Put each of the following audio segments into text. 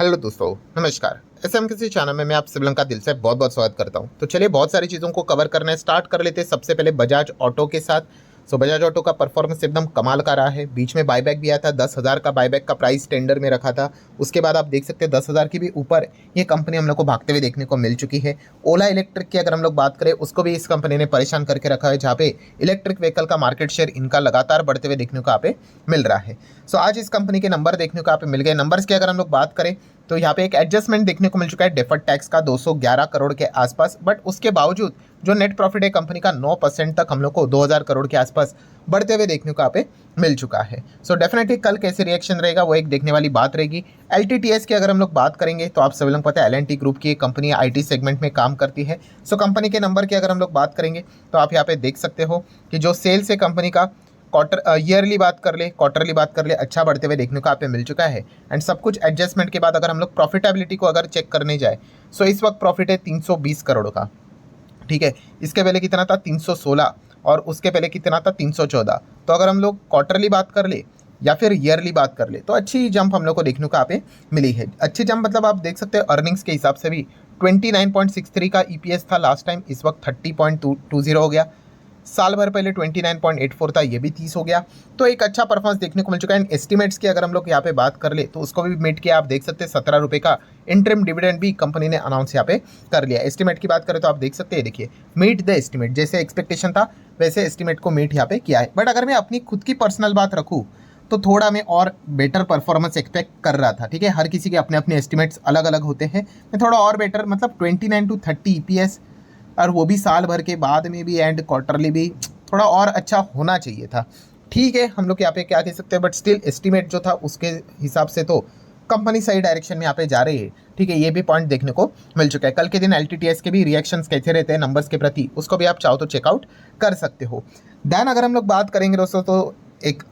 Hello दोस्तों, नमस्कार। किसी चैनल में मैं आप सभी लोगों का दिल से बहुत बहुत स्वागत करता हूं। तो चलिए बहुत सारी चीज़ों को कवर करना है, स्टार्ट कर लेते हैं सबसे पहले बजाज ऑटो के साथ। बजाज ऑटो का परफॉर्मेंस एकदम कमाल का रहा है। बीच में बायबैक भी आया था, 10,000 का बायबैक का प्राइस टेंडर में रखा था। उसके बाद आप देख सकते हैं 10,000 की भी ऊपर ये कंपनी हम लोग को भागते हुए देखने को मिल चुकी है। ओला इलेक्ट्रिक की अगर हम लोग बात करें, उसको भी इस कंपनी ने परेशान करके रखा है, जहाँ पे इलेक्ट्रिक व्हीकल का मार्केट शेयर इनका लगातार बढ़ते हुए देखने को यहाँ पे मिल रहा है। आज इस कंपनी के नंबर देखने को यहाँ पे मिल गए। नंबर्स की अगर हम लोग बात करें तो यहाँ पे एक एडजस्टमेंट देखने को मिल चुका है डेफर्ड टैक्स का 211 करोड़ के आसपास, बट उसके बावजूद जो नेट प्रॉफिट है कंपनी का 9% तक हम लोग को 2000 करोड़ के आसपास बढ़ते हुए देखने को यहाँ पे मिल चुका है। डेफिनेटली कल कैसे रिएक्शन रहेगा वो एक देखने वाली बात रहेगी। एलटीटीएस की अगर हम लोग बात करेंगे तो आप सभी लोग पता है एल&टी ग्रुप की कंपनी आईटी सेगमेंट में काम करती है। कंपनी के नंबर की अगर हम लोग बात करेंगे तो आप यहाँ पे देख सकते हो कि जो सेल्स है कंपनी का ईयरली बात कर ले, क्वार्टरली बात कर ले, अच्छा बढ़ते हुए देखने को आप पे मिल चुका है। एंड सब कुछ एडजस्टमेंट के बाद अगर हम लोग प्रॉफिटेबिलिटी को अगर चेक करने जाए इस वक्त प्रॉफिट है 320 करोड़ का। ठीक है, इसके पहले कितना था 316 और उसके पहले कितना था 314। तो अगर हम लोग क्वार्टरली बात कर ले या फिर ईयरली बात कर ले तो अच्छी जंप हम लोग को देखने को यहाँ पे मिली है। अच्छी जंप मतलब आप देख सकते हैं अर्निंग्स के हिसाब से भी 29.63 का ईपीएस था लास्ट टाइम, इस वक्त 30.20 हो गया। साल भर पहले 29.84 था, ये भी 30 हो गया। तो एक अच्छा परफॉर्मेंस देखने को मिल चुका है। एस्टिमेट्स की अगर हम लोग यहाँ पे बात कर ले तो उसको भी मीट किया। आप देख सकते हैं 17 रुपये का इंटरिम डिविडेंड भी कंपनी ने अनाउंस यहाँ पे कर लिया। एस्टिमेट की बात करें तो आप देख सकते हैं, देखिए मीट द एस्टिमेट, जैसे एक्सपेक्टेशन था वैसे एस्टिमेट को मीट यहाँ पे किया है। बट अगर मैं अपनी खुद की पर्सनल बात रखूँ तो थोड़ा मैं और बेटर परफॉर्मेंस एक्सपेक्ट कर रहा था। ठीक है, हर किसी के अपने अपने एस्टिमेट्स अलग अलग होते हैं। मैं थोड़ा और बेटर मतलब 29 to 30 ईपीएस, और वो भी साल भर के बाद में भी एंड क्वार्टरली भी थोड़ा और अच्छा होना चाहिए था। ठीक है, हम लोग यहाँ पे क्या कह सकते हैं, बट स्टिल एस्टिमेट जो था उसके हिसाब से तो कंपनी सही डायरेक्शन में यहाँ पे जा रही है। ठीक है, ये भी पॉइंट देखने को मिल चुका है। कल के दिन एलटीटीएस के भी रिएक्शंस कैसे रहते हैं नंबर्स के प्रति, उसको भी आप चाहो तो चेकआउट कर सकते हो। देन अगर हम लोग बात करेंगे दोस्तों तो एक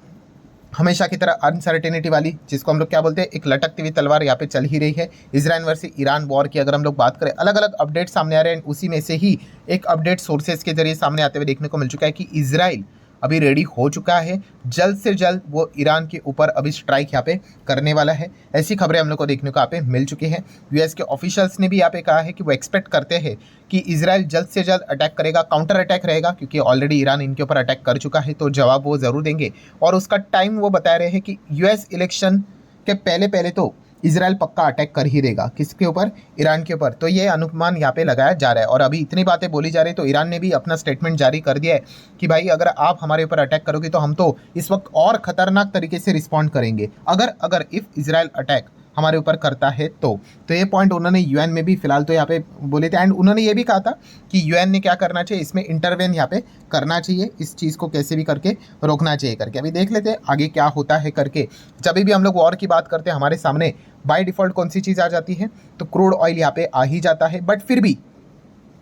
हमेशा की तरह अनसर्टेनिटी वाली, जिसको हम लोग क्या बोलते हैं, एक लटकती हुई तलवार यहाँ पे चल ही रही है। इजराइल वर्सेस ईरान वॉर की अगर हम लोग बात करें, अलग अलग अपडेट सामने आ रहे हैं। उसी में से ही एक अपडेट सोर्सेज के जरिए सामने आते हुए देखने को मिल चुका है कि इजराइल अभी रेडी हो चुका है, जल्द से जल्द वो ईरान के ऊपर अभी स्ट्राइक यहाँ पे करने वाला है। ऐसी खबरें हम लोग को देखने को यहाँ पे मिल चुकी हैं। यूएस के ऑफिशियल्स ने भी यहाँ पे कहा है कि वो एक्सपेक्ट करते हैं कि इजराइल जल्द से जल्द अटैक करेगा, काउंटर अटैक रहेगा, क्योंकि ऑलरेडी ईरान इनके ऊपर अटैक कर चुका है, तो जवाब वो ज़रूर देंगे। और उसका टाइम वो बता रहे हैं कि यूएस इलेक्शन के पहले पहले तो इजराइल पक्का अटैक कर ही देगा। किसके ऊपर? ईरान के ऊपर। तो ये अनुमान यहाँ पे लगाया जा रहा है। और अभी इतनी बातें बोली जा रही है तो ईरान ने भी अपना स्टेटमेंट जारी कर दिया है कि भाई अगर आप हमारे ऊपर अटैक करोगे तो हम तो इस वक्त और खतरनाक तरीके से रिस्पॉन्ड करेंगे, अगर इफ इजराइल अटैक हमारे ऊपर करता है तो ये पॉइंट उन्होंने यूएन में भी फिलहाल तो यहाँ पे बोले थे। एंड उन्होंने ये भी कहा था कि यूएन ने क्या करना चाहिए, इसमें इंटरवेन यहाँ पे करना चाहिए, इस चीज़ को कैसे भी करके रोकना चाहिए करके। अभी देख लेते हैं आगे क्या होता है करके। जब भी हम लोग वॉर की बात करते हैं हमारे सामने बाय डिफ़ॉल्ट कौन सी चीज़ आ जाती है, तो क्रूड ऑयल यहाँ पे आ ही जाता है। बट फिर भी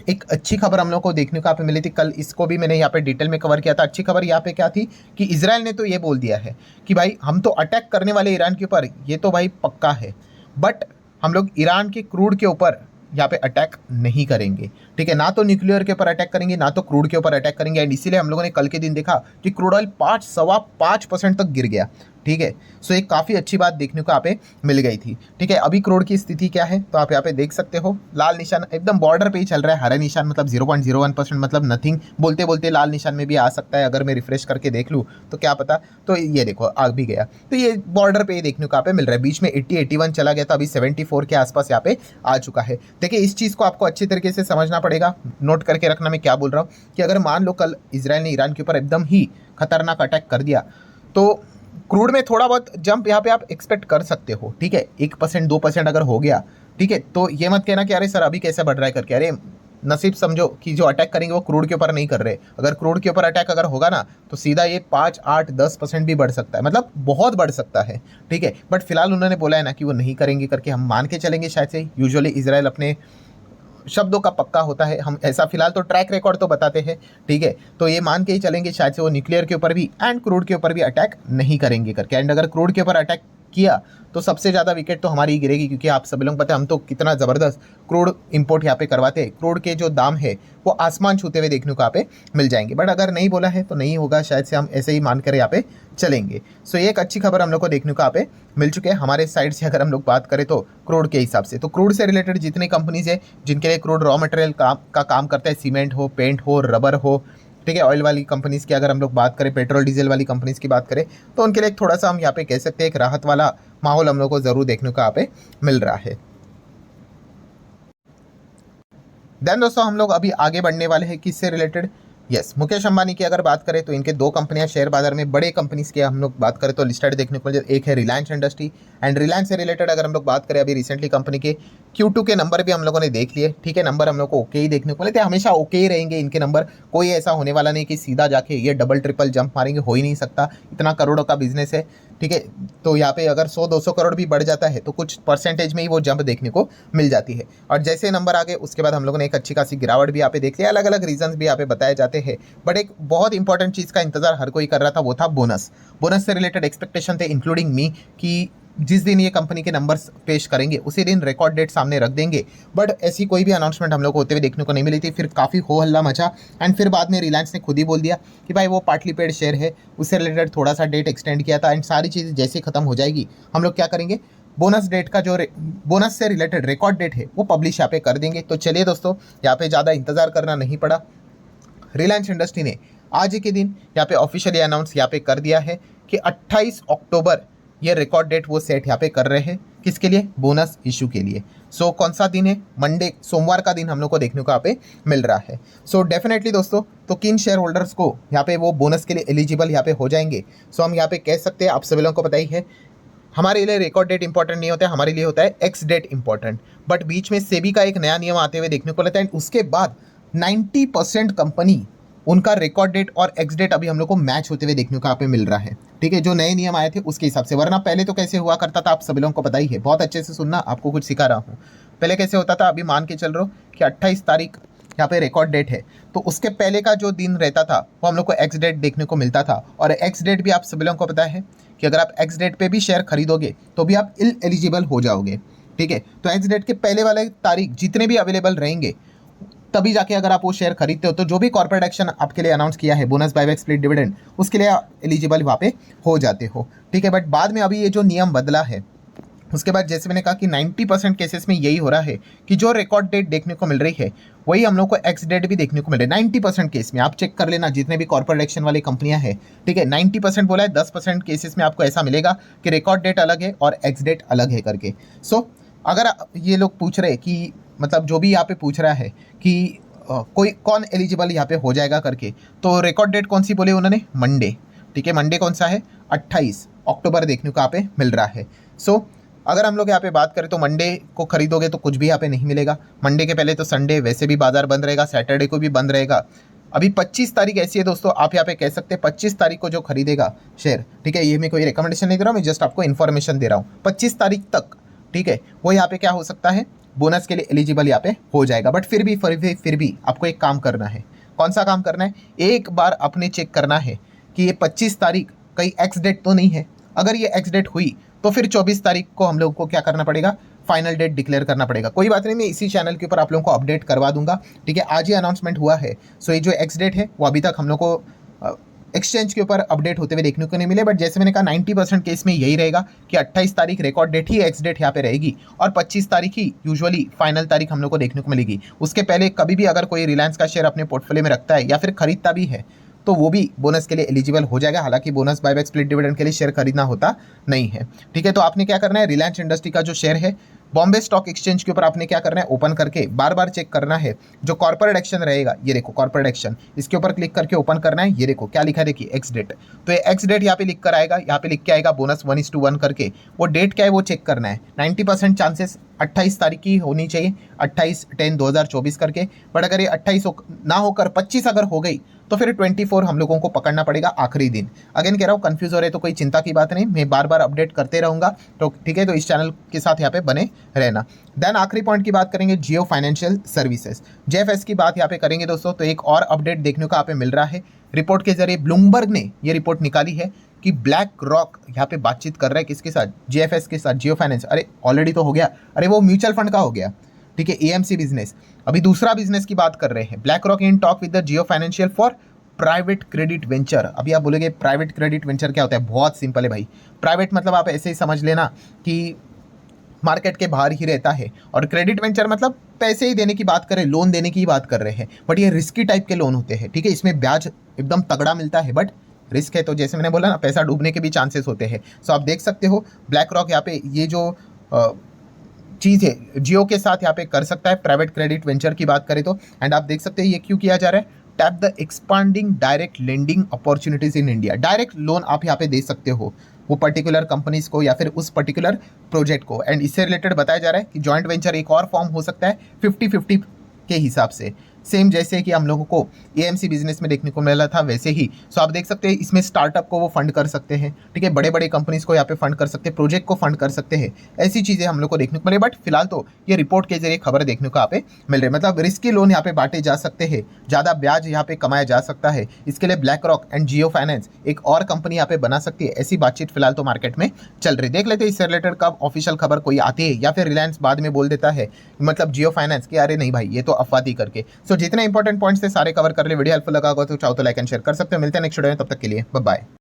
एक अच्छी खबर हम लोग को देखने को यहाँ पे मिली थी कल, इसको भी मैंने यहाँ पे डिटेल में कवर किया था। अच्छी खबर यहाँ पे क्या थी कि इजराइल ने तो ये बोल दिया है कि भाई हम तो अटैक करने वाले ईरान के ऊपर, ये तो भाई पक्का है, बट हम लोग ईरान के क्रूड के ऊपर यहाँ पे अटैक नहीं करेंगे। ठीक है, ना तो न्यूक्लियर के ऊपर अटैक करेंगे, ना तो क्रूड के ऊपर अटैक करेंगे। एंड इसीलिए हम लोगों ने कल के दिन देखा कि क्रूड ऑयल 5.5% तक गिर गया। ठीक है, एक काफ़ी अच्छी बात देखने को यहाँ पे मिल गई थी। ठीक है, अभी क्रूड की स्थिति क्या है तो आप यहाँ पे देख सकते हो, लाल निशान एकदम बॉर्डर पे ही चल रहा है। हरा निशान मतलब 0.01%, मतलब नथिंग। बोलते बोलते लाल निशान में भी आ सकता है, अगर मैं रिफ्रेश करके देख लूँ तो क्या पता। तो ये देखो आ भी गया, तो ये बॉर्डर पे ही देखने को यहाँ पे मिल रहा है। बीच में 80-81 चला गया था, अभी 74 के आसपास यहाँ पे आ चुका है। देखिए इस चीज़ को आपको अच्छी तरीके से समझना पड़ेगा, नोट करके रखना मैं क्या बोल रहा हूँ, कि अगर मान लो कल इजराइल ने ईरान के ऊपर एकदम ही खतरनाक अटैक कर दिया तो क्रूड में थोड़ा बहुत जंप यहाँ पे आप एक्सपेक्ट कर सकते हो। ठीक है, 1% 2% अगर हो गया, ठीक है, तो ये मत कहना कि अरे सर अभी कैसे बढ़ रहा है करके। अरे नसीब समझो कि जो अटैक करेंगे वो क्रूड के ऊपर नहीं कर रहे। अगर क्रूड के ऊपर अटैक अगर होगा ना तो सीधा ये 5, 8, 10% भी बढ़ सकता है, मतलब बहुत बढ़ सकता है। ठीक है, बट फिलहाल उन्होंने बोला है ना कि वो नहीं करेंगे करके, हम मान के चलेंगे शायद से। यूजुअली इजराइल अपने शब्दों का पक्का होता है, हम ऐसा फिलहाल तो ट्रैक रिकॉर्ड तो बताते हैं। ठीक है, तो ये मान के ही चलेंगे शायद से वो न्यूक्लियर के ऊपर भी एंड क्रूड के ऊपर भी अटैक नहीं करेंगे करके। एंड अगर क्रूड के ऊपर अटैक किया तो सबसे ज़्यादा विकेट तो हमारी ही गिरेगी, क्योंकि आप सभी लोग पता है हम तो कितना ज़बरदस्त क्रूड इंपोर्ट यहाँ पे करवाते हैं। क्रूड के जो दाम है वो आसमान छूते हुए देखने को यहाँ पे मिल जाएंगे। बट अगर नहीं बोला है तो नहीं होगा, शायद से हम ऐसे ही मान कर यहाँ पे चलेंगे। सो ये एक अच्छी खबर हम लोग को देखने को यहाँ पे मिल चुके हैं हमारे साइड से। अगर हम लोग बात करें तो क्रूड के हिसाब से, तो क्रूड से रिलेटेड जितनी कंपनीज है जिनके लिए क्रूड रॉ मटेरियल का काम करता है, सीमेंट हो, पेंट हो, रबर हो, ठीक है, ऑयल वाली कंपनीज़ की अगर हम लोग बात करें, पेट्रोल डीजल वाली कंपनीज़ की बात करें, तो उनके लिए थोड़ा सा हम यहाँ पे कह सकते हैं एक राहत वाला माहौल हम लोग को ज़रूर देखने को यहाँ पे मिल रहा है। देन दोस्तों हम लोग अभी आगे बढ़ने वाले हैं किससे रिलेटेड। यस, मुकेश अंबानी की अगर बात करें तो इनके दो कंपनियां शेयर बाजार में, बड़े कंपनीज की हम लोग बात करें तो लिस्टेड देखने को मिले। एक है रिलायंस इंडस्ट्री, एंड रिलायंस से रिलेटेड अगर हम लोग बात करें, अभी रिसेंटली कंपनी के Q2 के नंबर भी हम लोगों ने देख लिए, ठीक है, नंबर हम लोग को ओके ही देखने को मिले थे, हमेशा ओके ही रहेंगे इनके नंबर। कोई ऐसा होने वाला नहीं कि सीधा जाके ये डबल ट्रिपल जंप मारेंगे, हो ही नहीं सकता, इतना करोड़ों का बिजनेस है, ठीक है। तो यहाँ पे अगर 100-200 करोड़ भी बढ़ जाता है तो कुछ परसेंटेज में ही वो जंप देखने को मिल जाती है। और जैसे नंबर आ गए उसके बाद हम लोगों ने एक अच्छी खासी गिरावट भी यहाँ पे देख लिया, अलग अलग रीजंस भी यहाँ पे बताए जाते हैं। बट एक बहुत इंपॉर्टेंट चीज़ का इंतजार हर कोई कर रहा था, वो था बोनस। बोनस से रिलेटेड एक्सपेक्टेशन थे, इंक्लूडिंग मी, कि जिस दिन ये कंपनी के नंबर्स पेश करेंगे उसी दिन रिकॉर्ड डेट सामने रख देंगे। बट ऐसी कोई भी अनाउंसमेंट हम लोग को होते हुए देखने को नहीं मिली थी। फिर काफ़ी हो हल्ला मचा, एंड फिर बाद में रिलायंस ने खुद ही बोल दिया कि भाई वो पार्टली पेड शेयर है, उससे रिलेटेड थोड़ा सा डेट एक्सटेंड किया था, एंड सारी चीज़ जैसे खत्म हो जाएगी हम लोग क्या करेंगे, बोनस डेट का जो बोनस से रिलेटेड रिकॉर्ड डेट है वो पब्लिश यहाँ पे कर देंगे। तो चलिए दोस्तों, यहाँ पे ज़्यादा इंतजार करना नहीं पड़ा। रिलायंस इंडस्ट्री ने आज के दिन यहाँ पे ऑफिशियली अनाउंस यहाँ पे कर दिया है कि 28 अक्टूबर ये रिकॉर्ड डेट वो सेट यहाँ पे कर रहे हैं। किसके लिए? बोनस इशू के लिए। सो कौन सा दिन है? मंडे, सोमवार का दिन हम लोग को देखने को यहाँ पे मिल रहा है। सो डेफिनेटली दोस्तों, तो किन शेयर होल्डर्स को यहाँ पे वो बोनस के लिए एलिजिबल यहाँ पे हो जाएंगे? सो हम यहाँ पे कह सकते हैं, आप सभी लोगों को पता ही है, हमारे लिए रिकॉर्ड डेट इंपॉर्टेंट नहीं होता है, हमारे लिए होता है एक्स डेट इंपॉर्टेंट। बट बीच में सेबी का एक नया नियम आते हुए देखने को मिलता है, उसके बाद 90% कंपनी उनका रिकॉर्ड डेट और एक्स डेट अभी हम लोग को मैच होते हुए देखने को यहाँ पे मिल रहा है, ठीक है, जो नए नियम आए थे उसके हिसाब से। वरना पहले तो कैसे हुआ करता था आप सभी लोगों को पता ही है, बहुत अच्छे से सुनना, आपको कुछ सिखा रहा हूँ। पहले कैसे होता था, अभी मान के चल रहा हूँ कि 28 तारीख यहाँ पे रिकॉर्ड डेट है, तो उसके पहले का जो दिन रहता था वो हम लोग को एक्स डेट देखने को मिलता था। और एक्स डेट भी आप सभी लोगों को पता है कि अगर आप एक्स डेट पे भी शेयर खरीदोगे तो भी आप एलिजिबल हो जाओगे, ठीक है। तो एक्स डेट के पहले वाले तारीख जितने भी अवेलेबल रहेंगे तभी जाके अगर आप वो शेयर खरीदते हो, तो जो भी कॉर्पोरेट एक्शन आपके लिए अनाउंस किया है, बोनस, बायबैक, स्प्लिट डिविडेंड, उसके लिए एलिजिबल वहाँ पे हो जाते हो, ठीक है। बट बाद में अभी ये जो नियम बदला है उसके बाद जैसे मैंने कहा कि 90% केसेस में यही हो रहा है कि जो रिकॉर्ड डेट देखने को मिल रही है वही हम लोग को एक्स डेट भी देखने को मिल रही है 90% केस में। आप चेक कर लेना जितने भी कॉर्पोरेट एक्शन वाली कंपनियां हैं, ठीक है, 90% बोला है, 10% केसेस में आपको ऐसा मिलेगा कि रिकॉर्ड डेट अलग है और एक्स डेट अलग है करके। सो अगर ये लोग पूछ रहे कि मतलब जो भी यहाँ पे पूछ रहा है कि कोई कौन एलिजिबल यहाँ पे हो जाएगा करके, तो रिकॉर्ड डेट कौन सी बोले उन्होंने? मंडे, ठीक है। मंडे कौन सा है? 28 अक्टूबर देखने को यहाँ पे मिल रहा है। सो अगर हम लोग यहाँ पे बात करें तो मंडे को खरीदोगे तो कुछ भी यहाँ पे नहीं मिलेगा। मंडे के पहले तो संडे वैसे भी बाजार बंद रहेगा, सैटरडे को भी बंद रहेगा। अभी 25 तारीख ऐसी है दोस्तों, आप यहाँ पे कह सकते हैं 25 तारीख को जो खरीदेगा शेयर, ठीक है, ये मैं कोई रिकमेंडेशन नहीं दे रहा हूँ, मैं जस्ट आपको इन्फॉर्मेशन दे रहा हूँ, 25 तारीख तक, ठीक है, वो यहाँ पे क्या हो सकता है, बोनस के लिए एलिजिबल यहाँ पे हो जाएगा। बट फिर भी आपको एक काम करना है। कौन सा काम करना है? एक बार अपने चेक करना है कि ये 25 तारीख कहीं एक्स डेट तो नहीं है। अगर ये एक्स डेट हुई तो फिर 24 तारीख को हम लोग को क्या करना पड़ेगा? फाइनल डेट डिक्लेयर करना पड़ेगा। कोई बात नहीं, मैं इसी चैनल के ऊपर आप लोगों को अपडेट करवा दूंगा, ठीक है। आज ही अनाउंसमेंट हुआ है। सो ये जो एक्स डेट है वो अभी तक हम लोग को एक्सचेंज के ऊपर अपडेट होते हुए देखने को नहीं मिले। बट जैसे मैंने कहा 90% केस में यही रहेगा कि 28 तारीख रिकॉर्ड डेट ही एक्स डेट यहाँ पे रहेगी और 25 तारीख ही यूजुअली फाइनल तारीख हम लोग को देखने को मिलेगी। उसके पहले कभी भी अगर कोई रिलायंस का शेयर अपने पोर्टफोलियो में रखता है या फिर खरीदता भी है तो वो भी बोनस के लिए एलिजिबल हो जाएगा। हालांकि बोनस, बायबैक, स्प्लिट डिविडेंड के लिए शेयर खरीदना होता नहीं है, ठीक है। तो आपने क्या करना है, रिलायंस इंडस्ट्री का जो शेयर है बॉम्बे स्टॉक एक्सचेंज के ऊपर आपने क्या करना है, ओपन करके बार बार चेक करना है। जो कॉर्पोरेट एक्शन रहेगा, ये देखो कॉर्पोरेट एक्शन, इसके ऊपर क्लिक करके ओपन करना है। ये देखो क्या लिखा है, देखिए एक्स डेट। तो ये एक्स डेट यहाँ पे लिख कर आएगा, यहाँ पे लिख के आएगा बोनस 1:1 करके। वो डेट क्या है वो चेक करना है। 90% चांसेस 28 तारीख की होनी चाहिए, 28/10/2024 करके। बट अगर ये 28 ना होकर 25 अगर हो गई तो फिर 24 हम लोगों को पकड़ना पड़ेगा, आखिरी दिन। अगेन कह रहा हूँ, कंफ्यूज हो रहे तो कोई चिंता की बात नहीं, मैं बार बार अपडेट करते रहूँगा, तो ठीक है। तो इस चैनल के साथ यहाँ पे बने रहना। देन आखिरी पॉइंट की बात करेंगे, जियो फाइनेंशियल सर्विसेज, जेएफएस की बात यहाँ पे करेंगे दोस्तों। तो एक और अपडेट देखने को यहाँ पे मिल रहा है, रिपोर्ट के जरिए ब्लूमबर्ग ने ये रिपोर्ट निकाली है कि ब्लैक रॉक यहाँ पे बातचीत कर रहा है किसके साथ, जेएफएस के साथ, जियो फाइनेंस। अरे ऑलरेडी तो हो गया, अरे वो म्यूचुअल फंड का हो गया, ठीक है, एएमसी बिजनेस। अभी दूसरा बिजनेस की बात कर रहे हैं, black rock in talk with the Jio financial for private credit venture. अभी आप बोलोगे प्राइवेट क्रेडिट वेंचर क्या होता है, बहुत सिंपल है भाई। प्राइवेट मतलब आप ऐसे ही समझ लेना कि मार्केट के बाहर ही रहता है, और क्रेडिट वेंचर मतलब पैसे ही देने की बात कर रहे हैं, लोन देने की बात कर रहे हैं, बट ये रिस्की टाइप के लोन होते हैं, ठीक है। इसमें ब्याज एकदम तगड़ा मिलता है, बट रिस्क है, तो जैसे मैंने बोला ना, पैसा डूबने के भी चांसेस होते हैं। सो आप देख सकते हो ब्लैक रॉक यहाँ पे ये जो चीज़ है जियो के साथ यहाँ पे कर सकता है, प्राइवेट क्रेडिट वेंचर की बात करें तो। एंड आप देख सकते हैं ये क्यों किया जा रहा है, tap the expanding direct lending opportunities in India. Direct loan आप यहाँ पे दे सकते हो वो पर्टिकुलर कंपनीज को या फिर उस पर्टिकुलर प्रोजेक्ट को। एंड इससे रिलेटेड बताया जा रहा है कि जॉइंट वेंचर एक और फॉर्म हो सकता है 50-50 के हिसाब से, सेम जैसे कि हम लोगों को एएमसी बिजनेस में देखने को मिला था वैसे ही। सो आप देख सकते हैं इसमें स्टार्टअप को वो फंड कर सकते हैं, ठीक है, बड़े बड़े कंपनीज को यहाँ पे फंड कर सकते हैं, प्रोजेक्ट को फंड कर सकते हैं, ऐसी चीज़ें हम लोग को देखने को मिले। बट फिलहाल तो ये रिपोर्ट के जरिए खबर देखने को यहाँ पे मिल रही है, मतलब रिस्की लोन यहाँ पे बांटे जा सकते हैं, ज़्यादा ब्याज यहाँ पे कमाया जा सकता है। इसके लिए black rock and Jio finance एक और कंपनी यहाँ पे बना सकती है, ऐसी बातचीत फिलहाल तो मार्केट में चल रही। देख लेते हैं इससे रिलेटेड कब ऑफिशियल खबर कोई आती है, या फिर रिलायंस बाद में बोल देता है मतलब जियो फाइनेंस की अरे नहीं भाई ये तो अफवाह थी करके। सो जितने इंपॉर्टेंट पॉइंट्स थे सारे कवर कर ले। वीडियो हेल्पफुल लगा होगा तो चाहो तो लाइक एंड शेयर कर सकते हो। मिलते हैं नेक्स्ट वीडियो में, तब तक के लिए बाय बाय।